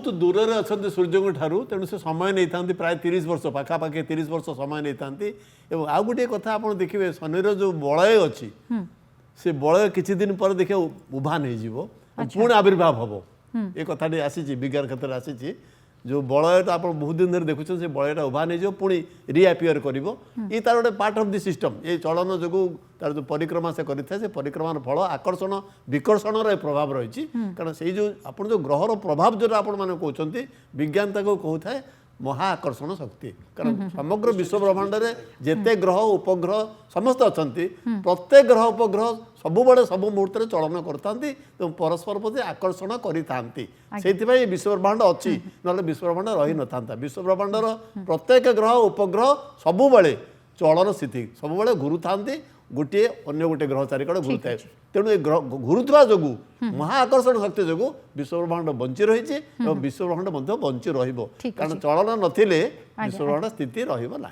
बहुत दूर रे अछंती सूर्य ठारू तेणु से समय नहीं था प्राय 30 वर्ष पाखापाखि 30 वर्ष समय नहीं था आउ गोटे कथा आप देखिए शनिर जो बलय अच्छी से बलय किछि दिन पर देखिए उभा नहीं जीवो पुणी आविर्भाव हम ये कथाटी आसी विज्ञान क्षेत्र में आसी जो बलयटा आप बहुत दिन धरी देखुं से बलयटा उभा नहीं पुणी रिआपियर कर ये तार गोटे पार्ट ऑफ द सिस्टम ये चलन जो तार जो परिक्रमा से करें से परिक्रमार फल आकर्षण विकर्षण प्रभाव रही कारण से जो आप जो ग्रहर प्रभाव जो आप कहते विज्ञान कहता है महाआकर्षण शक्ति कारण समग्र विश्व ब्रह्मांड में जेते ग्रह उपग्रह समस्त अच्छा प्रत्येक ग्रह उपग्रह सबुबले सब मुहूर्त चलन करते परस्पर प्रति आकर्षण करें विश्व ब्रह्मांड अच्छी ना विश्व ब्रह्मांड रही न था विश्व ब्रह्मांडर प्रत्येक ग्रह उपग्रह सबुबले चलन स्थिति सबुबले घुरु था गोटे अन्य गोटे ग्रह चारिकड़ घुरुए तेणु ये घुरुवा जो महाआकर्षण शक्ति जो विश्व ब्रह्मांड बंची रही विश्व ब्रह्मांड बंची रही कारण चलन नथिले विश्व ब्रह्मांड स्थिति रही ना।